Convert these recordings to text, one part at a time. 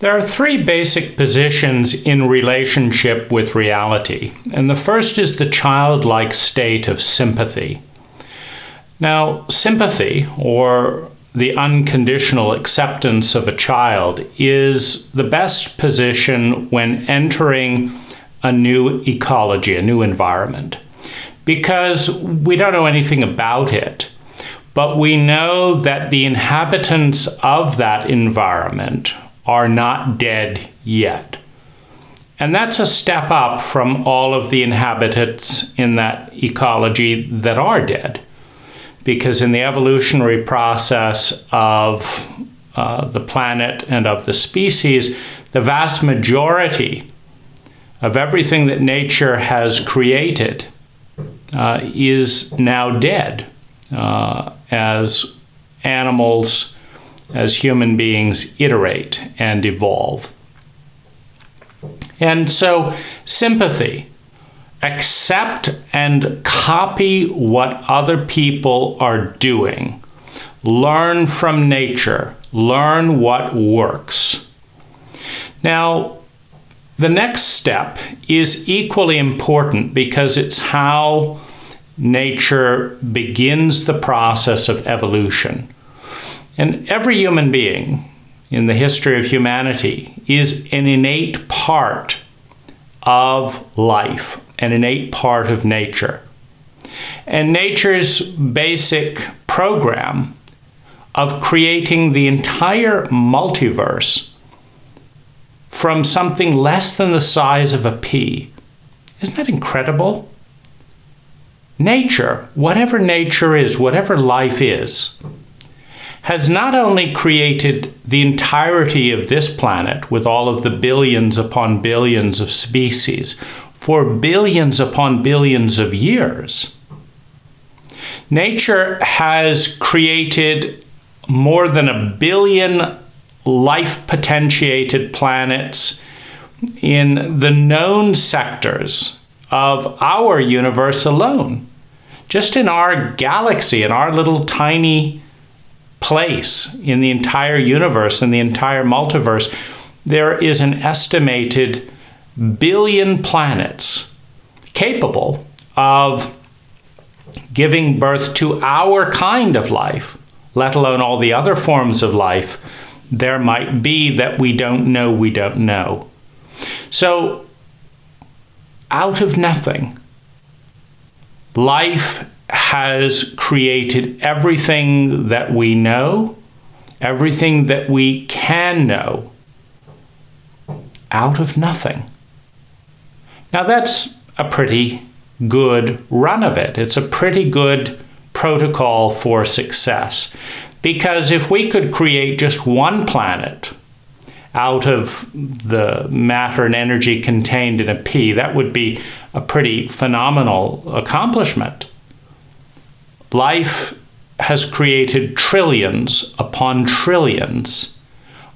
There are three basic positions in relationship with reality, and the first is the childlike state of sympathy. Now, sympathy, or the unconditional acceptance of a child, is the best position when entering a new ecology, a new environment, because we don't know anything about it, but we know that the inhabitants of that environment are not dead yet. And that's a step up from all of the inhabitants in that ecology that are dead. Because in the evolutionary process of the planet and of the species, the vast majority of everything that nature has created is now dead as animals, as human beings iterate and evolve. And so sympathy, accept and copy what other people are doing. Learn from nature. Learn what works. Now, the next step is equally important because it's how nature begins the process of evolution. And every human being in the history of humanity is an innate part of life, an innate part of nature. And nature's basic program of creating the entire multiverse from something less than the size of a pea. Isn't that incredible? Nature, whatever nature is, whatever life is, has not only created the entirety of this planet with all of the billions upon billions of species for billions upon billions of years. Nature has created more than 1 billion life-potentiated planets in the known sectors of our universe alone. Just in our galaxy, in our little tiny place in the entire universe, in the entire multiverse, there is an estimated 1 billion planets capable of giving birth to our kind of life, let alone all the other forms of life there might be that we don't know. So, out of nothing, life has created everything that we know, everything that we can know, out of nothing. Now that's a pretty good run of it. It's a pretty good protocol for success. Because if we could create just one planet out of the matter and energy contained in a pea, that would be a pretty phenomenal accomplishment. Life has created trillions upon trillions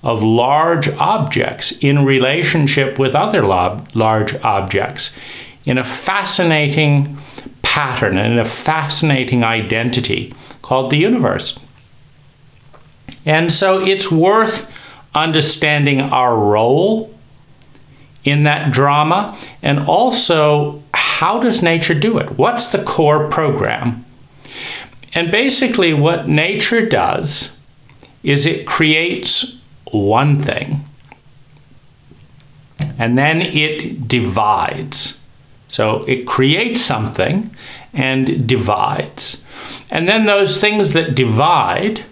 of large objects in relationship with other large objects in a fascinating pattern and in a fascinating identity called the universe. And so it's worth understanding our role in that drama, and also how does nature do it? What's the core program? And basically what nature does is it creates one thing, and then it divides. So it creates something and divides. And then those things that divide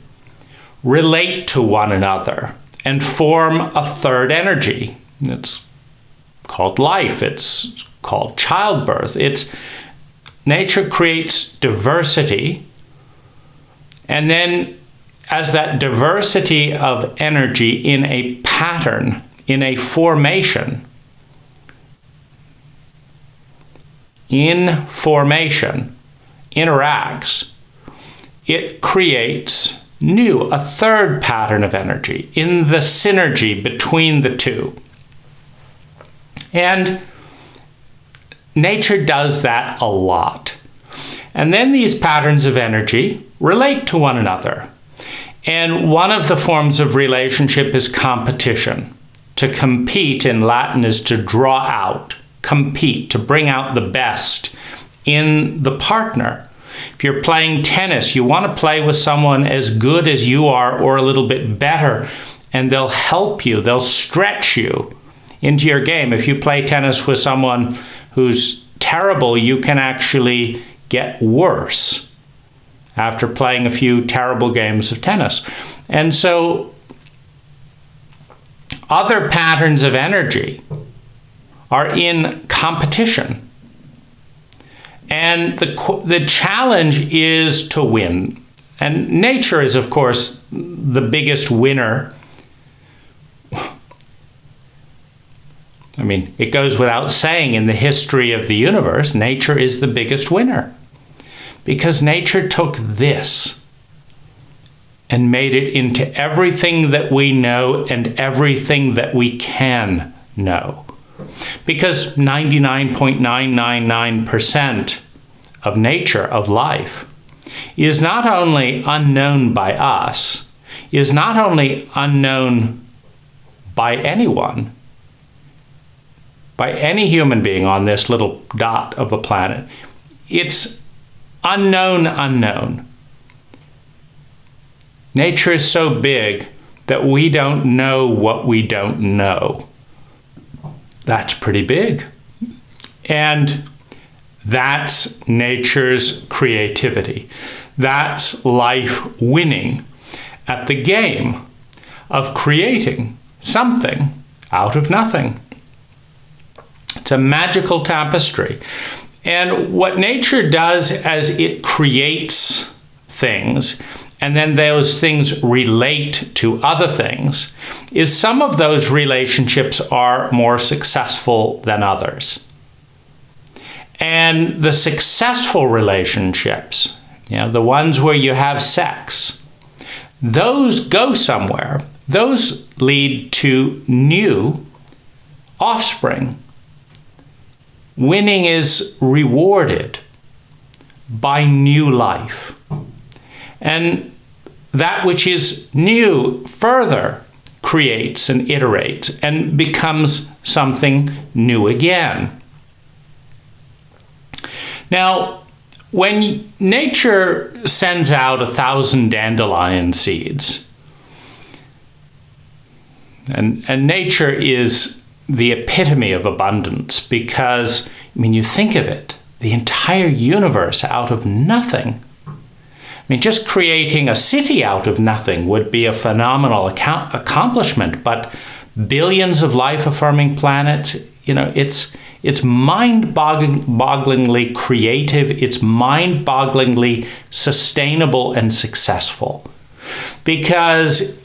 relate to one another and form a third energy. It's called life. It's called childbirth. Nature creates diversity, and then as that diversity of energy in a pattern, in a formation, interacts, it creates a third pattern of energy in the synergy between the two. And nature does that a lot. And then these patterns of energy relate to one another. And one of the forms of relationship is competition. To compete in Latin is to draw out, compete, to bring out the best in the partner. If you're playing tennis, you want to play with someone as good as you are or a little bit better, and they'll help you, they'll stretch you into your game. If you play tennis with someone who's terrible, you can actually get worse after playing a few terrible games of tennis. And so other patterns of energy are in competition. And the challenge is to win. And nature is, of course, the biggest winner. I mean, it goes without saying, in the history of the universe, nature is the biggest winner. Because nature took this and made it into everything that we know and everything that we can know. Because 99.999% of nature, of life, is not only unknown by us, is not only unknown by anyone, by any human being on this little dot of a planet. It's unknown. Nature is so big that we don't know what we don't know. That's pretty big. And that's nature's creativity. That's life winning at the game of creating something out of nothing. It's a magical tapestry. And what nature does as it creates things, and then those things relate to other things, is some of those relationships are more successful than others. And the successful relationships, the ones where you have sex, those go somewhere. Those lead to new offspring. Winning is rewarded by new life. And that which is new further creates and iterates and becomes something new again. Now, when nature sends out 1,000 dandelion seeds, and nature is the epitome of abundance, because, you think of it, the entire universe out of nothing. Just creating a city out of nothing would be a phenomenal accomplishment, but billions of life-affirming planets, it's mind-bogglingly creative, it's mind-bogglingly sustainable and successful. Because,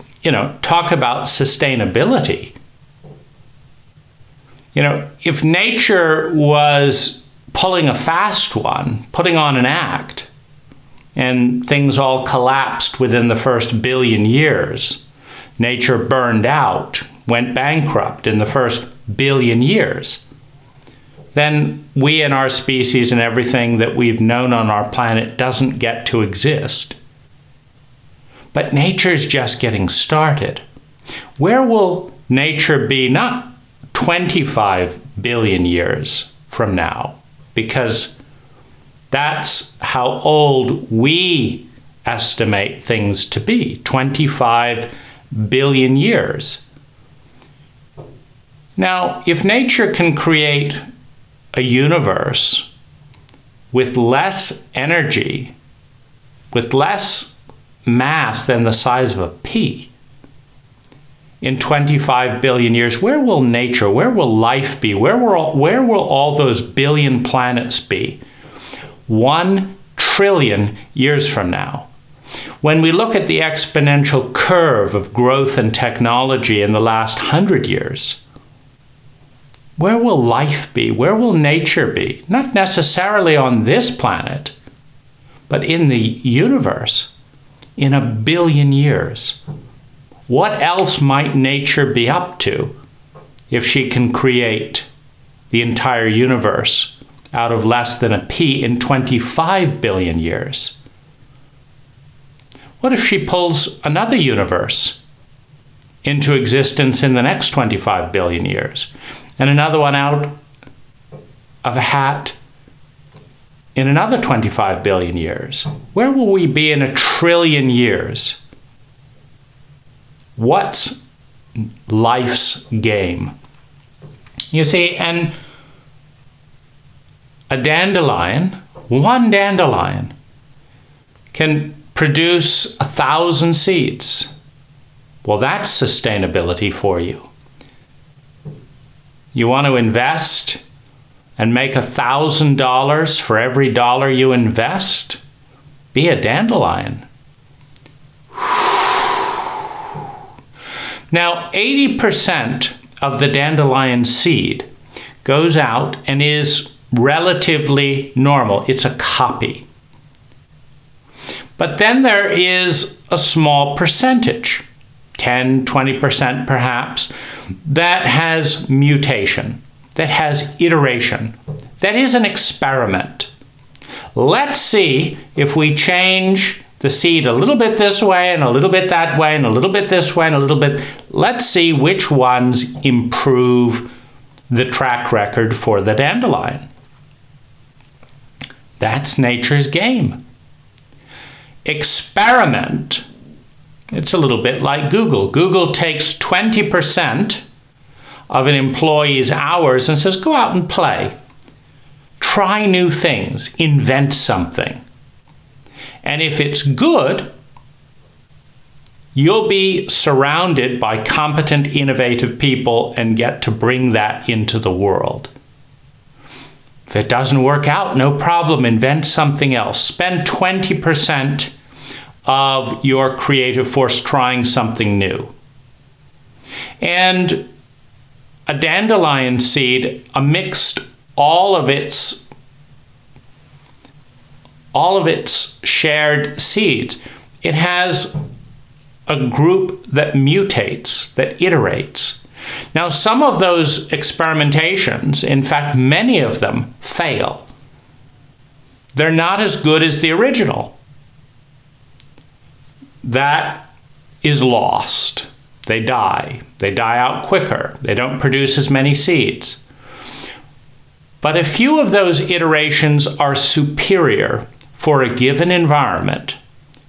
talk about sustainability. If nature was pulling a fast one, putting on an act, and things all collapsed within the first billion years, nature burned out, went bankrupt in the first billion years, then we and our species and everything that we've known on our planet doesn't get to exist. But nature's just getting started. Where will nature be not 25 billion years from now? Because that's how old we estimate things to be, 25 billion years. Now, if nature can create a universe with less energy, with less mass than the size of a pea, in 25 billion years, where will nature, where will life be? Where will all those billion planets be? 1 trillion years from now. When we look at the exponential curve of growth and technology in the last 100 years, where will life be? Where will nature be? Not necessarily on this planet, but in the universe in 1 billion years. What else might nature be up to if she can create the entire universe out of less than a pea in 25 billion years? What if she pulls another universe into existence in the next 25 billion years, and another one out of a hat in another 25 billion years. Where will we be in 1 trillion years? What's life's game? You see, and a dandelion, one dandelion, can produce 1,000 seeds. Well, that's sustainability for you. You want to invest and make $1,000 for every dollar you invest? Be a dandelion. Now, 80% of the dandelion seed goes out and is relatively normal. It's a copy. But then there is a small percentage, 10, 20% perhaps, that has mutation, that has iteration, that is an experiment. Let's see if we change the seed a little bit this way and a little bit that way and a little bit this way and a little bit. Let's see which ones improve the track record for the dandelion. That's nature's game. Experiment. It's a little bit like Google. Google takes 20% of an employee's hours and says, go out and play. Try new things. Invent something. And if it's good, you'll be surrounded by competent, innovative people and get to bring that into the world. If it doesn't work out, no problem. Invent something else. Spend 20% of your creative force trying something new. And a dandelion seed, amidst all of its shared seeds, it has a group that mutates, that iterates. Now, some of those experimentations, in fact, many of them fail. They're not as good as the original. That is lost. They die. They die out quicker. They don't produce as many seeds. But a few of those iterations are superior for a given environment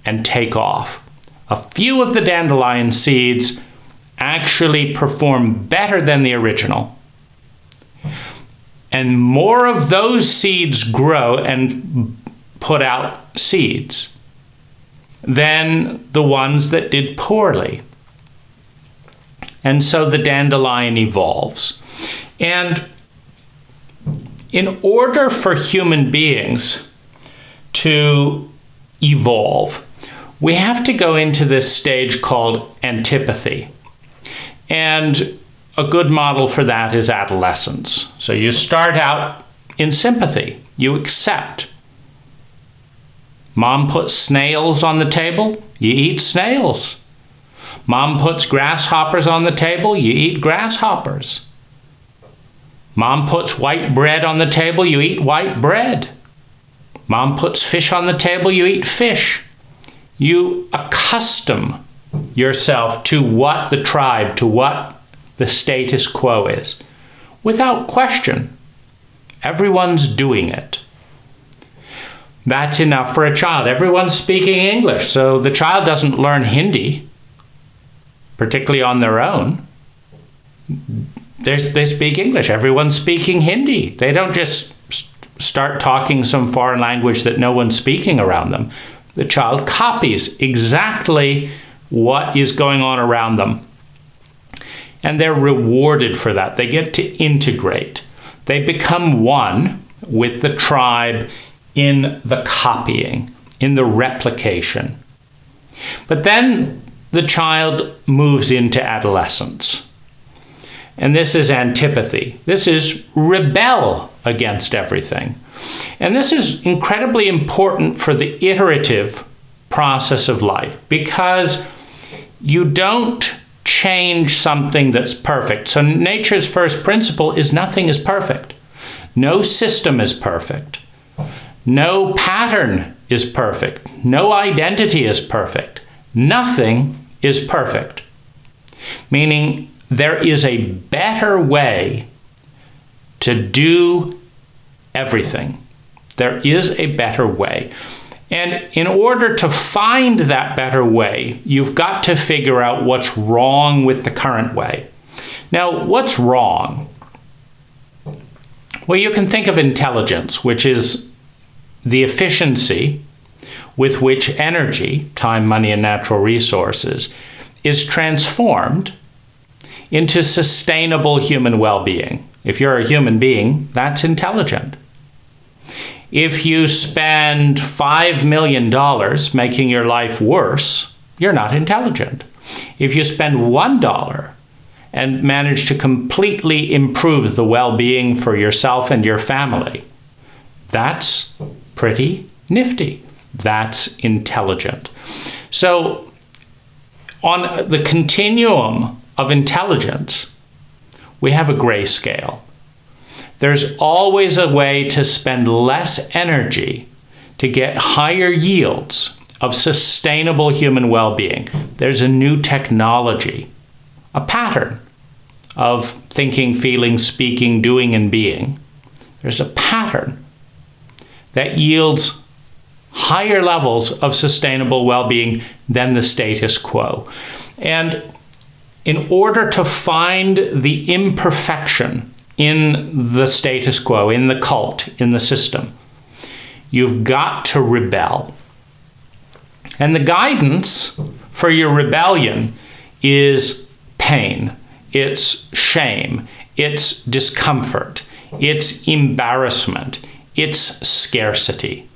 and take off. A few of the dandelion seeds actually perform better than the original. And more of those seeds grow and put out seeds than the ones that did poorly. And so the dandelion evolves. And in order for human beings to evolve, we have to go into this stage called antipathy. And a good model for that is adolescence. So you start out in sympathy. You accept. Mom puts snails on the table, you eat snails. Mom puts grasshoppers on the table, you eat grasshoppers. Mom puts white bread on the table, you eat white bread. Mom puts fish on the table, you eat fish. You accustom yourself to what the tribe, to what the status quo is. Without question, everyone's doing it. That's enough for a child. Everyone's speaking English, so the child doesn't learn Hindi, particularly on their own. They speak English. Everyone's speaking Hindi. They don't just start talking some foreign language that no one's speaking around them. The child copies exactly what is going on around them. And they're rewarded for that. They get to integrate. They become one with the tribe in the copying, in the replication. But then the child moves into adolescence. And this is antipathy. This is rebel against everything. And this is incredibly important for the iterative process of life, because you don't change something that's perfect. So nature's first principle is nothing is perfect. No system is perfect. No pattern is perfect. No identity is perfect. Nothing is perfect. meaning there is a better way to do everything. There is a better way. And in order to find that better way, you've got to figure out what's wrong with the current way. Now, what's wrong? Well, you can think of intelligence, which is the efficiency with which energy, time, money, and natural resources, is transformed into sustainable human well-being. If you're a human being, that's intelligent. If you spend $5 million making your life worse, you're not intelligent. If you spend $1 and manage to completely improve the well-being for yourself and your family, that's pretty nifty. That's intelligent. So on the continuum of intelligence, we have a gray scale. There's always a way to spend less energy to get higher yields of sustainable human well-being. There's a new technology, a pattern of thinking, feeling, speaking, doing, and being. There's a pattern that yields higher levels of sustainable well-being than the status quo. And in order to find the imperfection in the status quo, in the cult, in the system, you've got to rebel. And the guidance for your rebellion is pain, it's shame, it's discomfort, it's embarrassment, it's scarcity.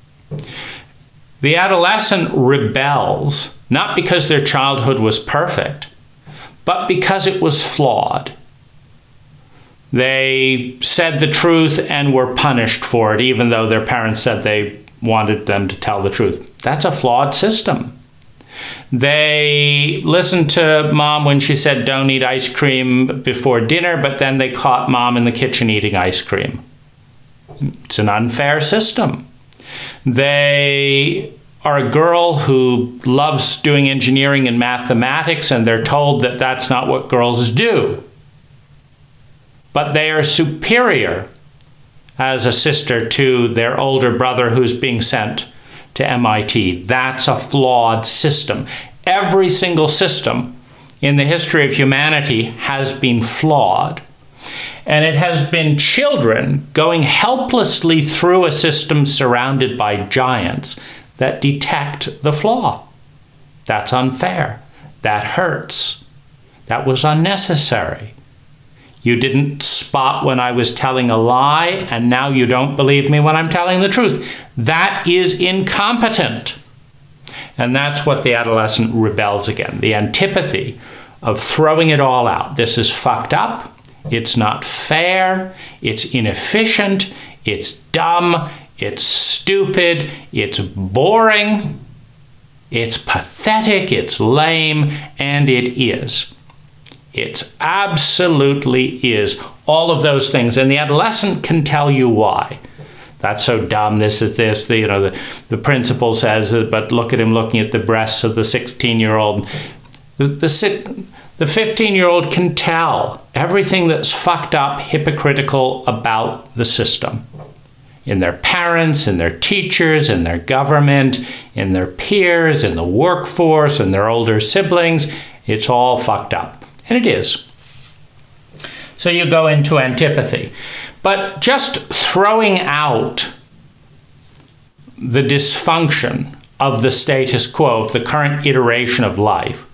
The adolescent rebels not because their childhood was perfect, but because it was flawed. They said the truth and were punished for it, even though their parents said they wanted them to tell the truth. That's a flawed system. They listened to mom when she said don't eat ice cream before dinner, but then they caught mom in the kitchen eating ice cream. It's an unfair system. They are a girl who loves doing engineering and mathematics, and they're told that that's not what girls do. But they are superior as a sister to their older brother who's being sent to MIT. That's a flawed system. Every single system in the history of humanity has been flawed. And it has been children going helplessly through a system surrounded by giants that detect the flaw. That's unfair. That hurts. That was unnecessary. You didn't spot when I was telling a lie, and now you don't believe me when I'm telling the truth. That is incompetent. And that's what the adolescent rebels against. The antipathy of throwing it all out. This is fucked up. It's not fair. It's inefficient. It's dumb. It's stupid. It's boring. It's pathetic. It's lame. And it is. It absolutely is. All of those things. And the adolescent can tell you why. That's so dumb. This is this. The principal says, but look at him looking at the breasts of the 16-year-old. The 15-year-old can tell everything that's fucked up, hypocritical about the system. In their parents, in their teachers, in their government, in their peers, in the workforce, in their older siblings. It's all fucked up. And it is. So you go into antipathy. But just throwing out the dysfunction of the status quo, of the current iteration of life,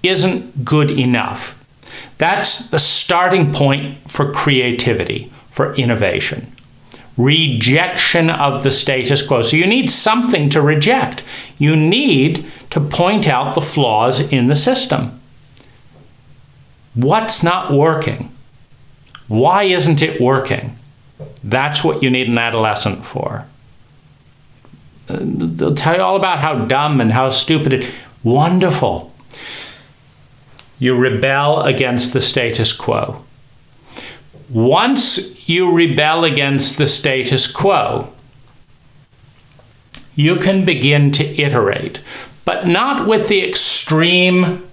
isn't good enough. That's the starting point for creativity, for innovation. Rejection of the status quo. So you need something to reject. You need to point out the flaws in the system. What's not working? Why isn't it working? That's what you need an adolescent for. They'll tell you all about how dumb and how stupid it is. Wonderful. You rebel against the status quo. Once you rebel against the status quo, you can begin to iterate, but not with the extreme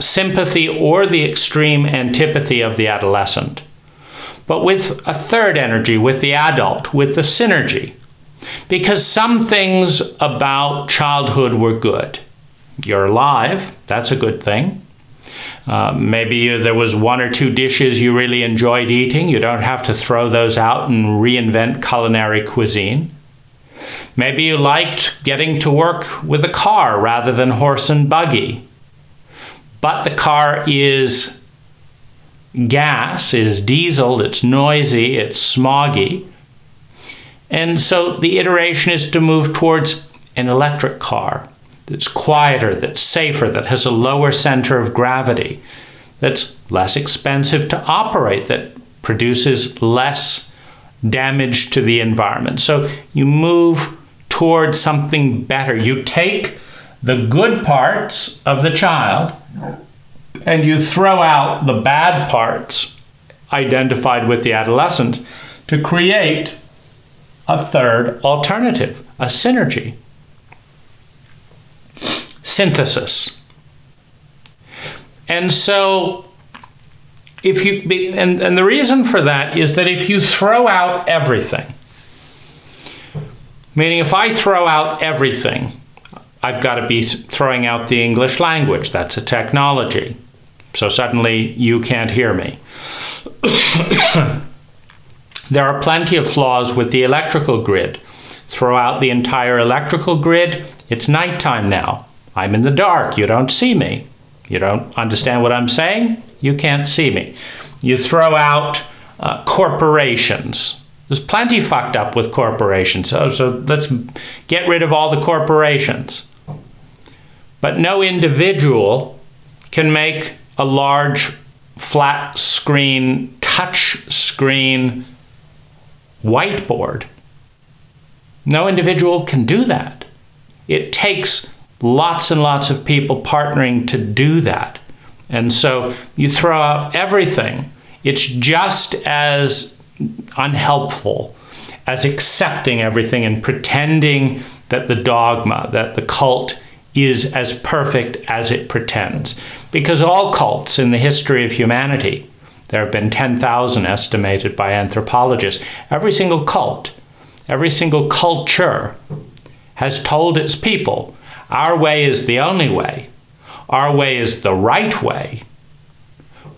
sympathy or the extreme antipathy of the adolescent, but with a third energy, with the adult, with the synergy. Because some things about childhood were good. You're alive, that's a good thing. Maybe there was one or two dishes you really enjoyed eating. You don't have to throw those out and reinvent culinary cuisine. Maybe you liked getting to work with a car rather than horse and buggy. But the car is gas, is diesel, it's noisy, it's smoggy. And so the iteration is to move towards an electric car that's quieter, that's safer, that has a lower center of gravity, that's less expensive to operate, that produces less damage to the environment. So you move towards something better. You take the good parts of the child and you throw out the bad parts identified with the adolescent to create a third alternative, a synergy. Synthesis. And so if you and the reason for that is that if you throw out everything, meaning if I throw out everything, I've got to be throwing out the English language. That's a technology. So suddenly you can't hear me. There are plenty of flaws with the electrical grid. Throw out the entire electrical grid, it's nighttime now. I'm in the dark, you don't see me. You don't understand what I'm saying, you can't see me. You throw out corporations. There's plenty fucked up with corporations, so let's get rid of all the corporations. But no individual can make a large flat screen, touch screen whiteboard. No individual can do that. It takes lots and lots of people partnering to do that. And so you throw out everything. It's just as unhelpful as accepting everything and pretending that the dogma, that the cult is as perfect as it pretends. Because all cults in the history of humanity, there have been 10,000 estimated by anthropologists, every single cult, every single culture has told its people, our way is the only way. Our way is the right way.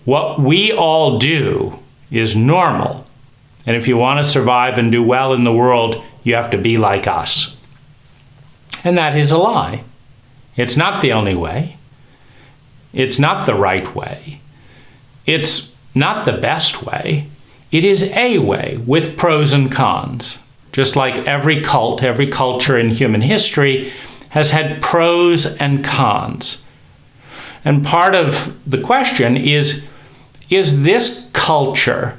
What we all do is normal. And if you want to survive and do well in the world, you have to be like us. And that is a lie. It's not the only way. It's not the right way. It's not the best way. It is a way with pros and cons. Just like every cult, every culture in human history has had pros and cons. And part of the question is this culture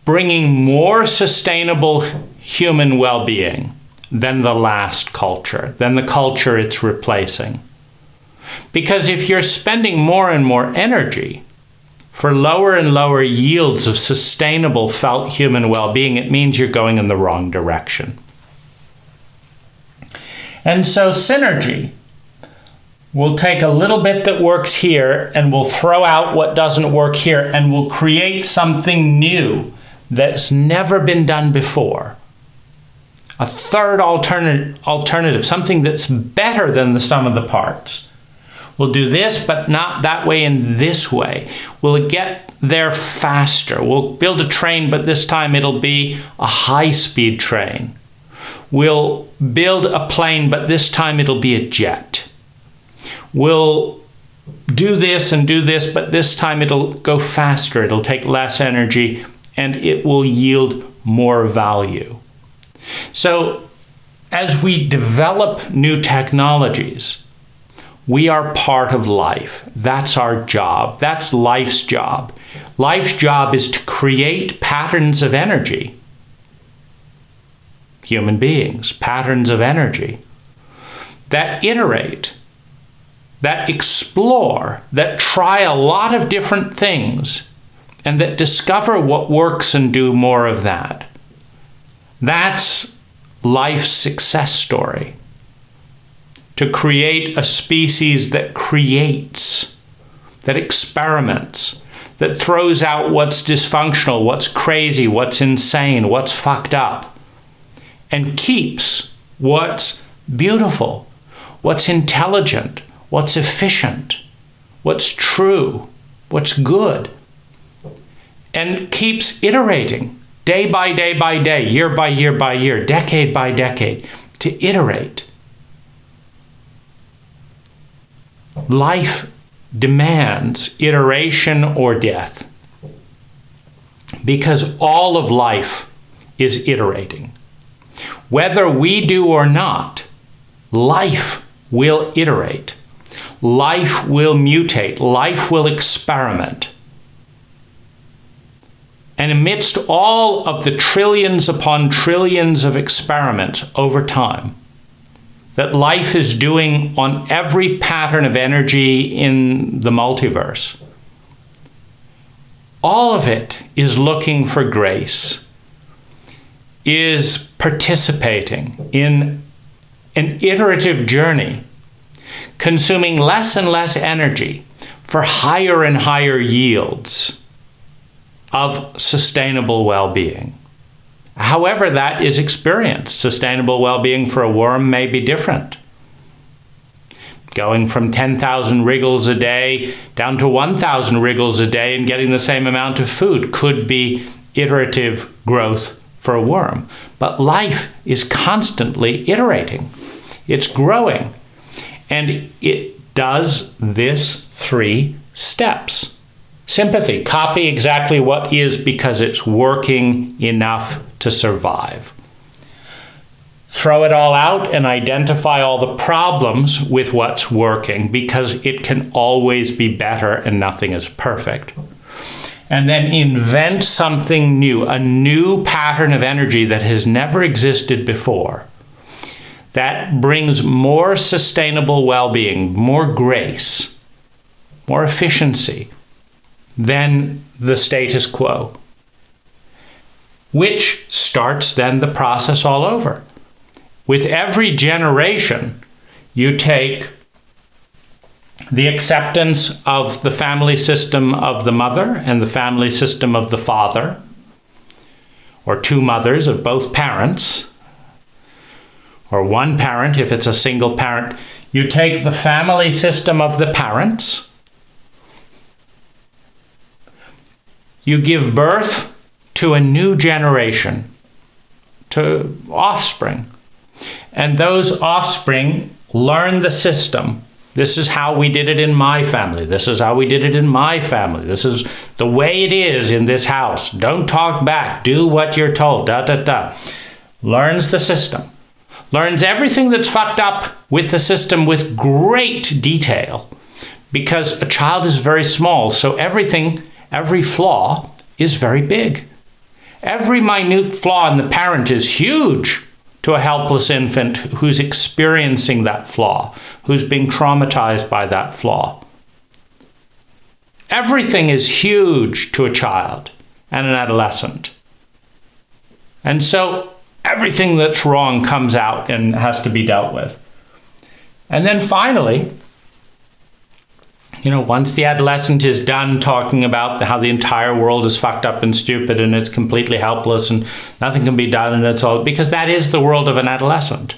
bringing more sustainable human well-being than the last culture, than the culture it's replacing? Because if you're spending more and more energy for lower and lower yields of sustainable felt human well-being, it means you're going in the wrong direction. And so synergy will take a little bit that works here and we'll throw out what doesn't work here and we'll create something new that's never been done before. A third alternative, something that's better than the sum of the parts. We'll do this, but not that way and this way. We'll get there faster. We'll build a train, but this time it'll be a high-speed train. We'll build a plane, but this time it'll be a jet. We'll do this and do this, but this time it'll go faster. It'll take less energy, and it will yield more value. So as we develop new technologies, we are part of life. That's our job. That's life's job. Life's job is to create patterns of energy. Human beings, patterns of energy that iterate, that explore, that try a lot of different things, and that discover what works and do more of that. That's life's success story. to create a species that creates, that experiments, that throws out what's dysfunctional, what's crazy, what's insane, what's fucked up, and keeps what's beautiful, what's intelligent, what's efficient, what's true, what's good, and keeps iterating day by day by day, year by year by year, decade by decade, to iterate. Life demands iteration or death, because all of life is iterating. Whether we do or not, life will iterate. Life will mutate. Life will experiment. And amidst all of the trillions upon trillions of experiments over time that life is doing on every pattern of energy in the multiverse, all of it is looking for grace, is participating in an iterative journey, consuming less and less energy for higher and higher yields of sustainable well-being. However that is experienced, sustainable well-being for a worm may be different. Going from 10,000 wriggles a day down to 1,000 wriggles a day and getting the same amount of food could be iterative growth for a worm. But life is constantly iterating. It's growing. And it does this 3 steps. Sympathy, copy exactly what is because it's working enough to survive. Throw it all out and identify all the problems with what's working, because it can always be better and nothing is perfect. And then invent something new, a new pattern of energy that has never existed before, that brings more sustainable well-being, more grace, more efficiency than the status quo, which starts then the process all over. With every generation, you take the acceptance of the family system of the mother and the family system of the father, or 2 mothers of both parents, or 1 parent if it's a single parent. You take the family system of the parents, you give birth to a new generation, to offspring. And those offspring learn the system. This is how we did it in my family. This is how we did it in my family. This is the way it is in this house. Don't talk back. Do what you're told. Da, da, da. Learns the system. Learns everything that's fucked up with the system with great detail, because a child is very small. So every flaw is very big. Every minute flaw in the parent is huge to a helpless infant who's experiencing that flaw, who's being traumatized by that flaw. Everything is huge to a child and an adolescent. And so everything that's wrong comes out and has to be dealt with. And then finally, once the adolescent is done talking about how the entire world is fucked up and stupid and it's completely helpless and nothing can be done and it's all, because that is the world of an adolescent.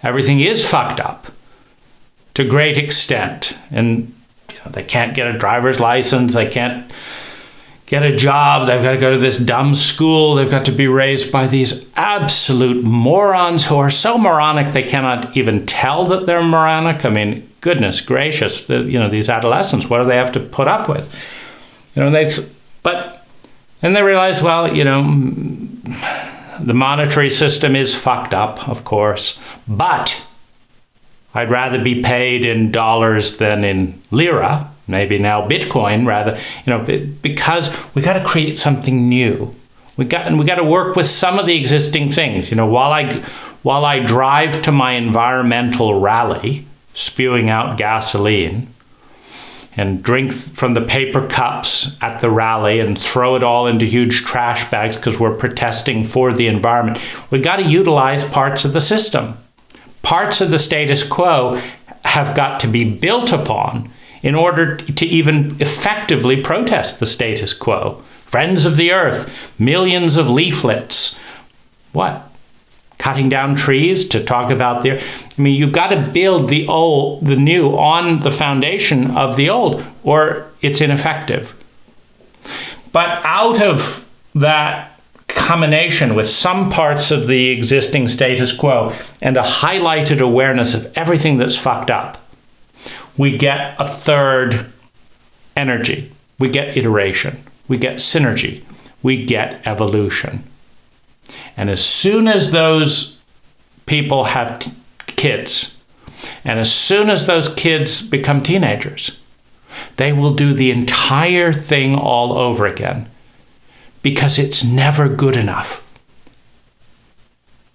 Everything is fucked up to great extent. And they can't get a driver's license, they can't get a job, they've got to go to this dumb school, they've got to be raised by these absolute morons who are so moronic they cannot even tell that they're moronic. I mean, goodness gracious, these adolescents, what do they have to put up with? And they realize, well, the monetary system is fucked up, of course, but I'd rather be paid in dollars than in lira, maybe now Bitcoin rather, because we got to create something new. We got to work with some of the existing things. While I drive to my environmental rally, spewing out gasoline, and drink from the paper cups at the rally and throw it all into huge trash bags because we're protesting for the environment. We got to utilize parts of the system, Parts of the status quo have got to be built upon in order to even effectively protest the status quo. Friends of the Earth, millions of leaflets. What? Cutting down trees to talk about I mean, you've got to build the new on the foundation of the old, or it's ineffective. But out of that combination with some parts of the existing status quo and a highlighted awareness of everything that's fucked up, we get a third energy. We get iteration. We get synergy. We get evolution. And as soon as those people have kids, and as soon as those kids become teenagers, they will do the entire thing all over again, because it's never good enough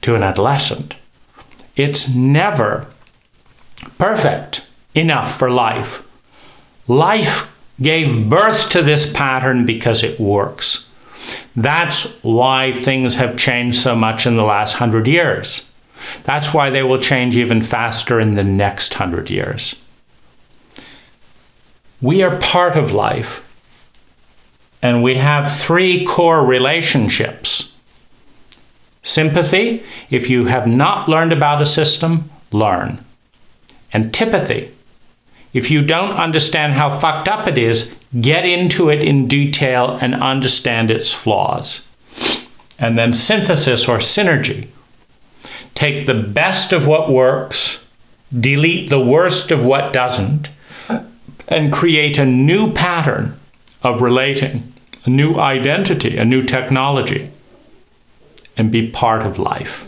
to an adolescent. It's never perfect enough for life. Life gave birth to this pattern because it works. That's why things have changed so much in the last 100 years. That's why they will change even faster in the next 100 years. We are part of life, and we have 3 core relationships. Sympathy, if you have not learned about a system, learn. Antipathy, if you don't understand how fucked up it is, get into it in detail and understand its flaws. And then synthesis or synergy. Take the best of what works, delete the worst of what doesn't, and create a new pattern of relating, a new identity, a new technology, and be part of life.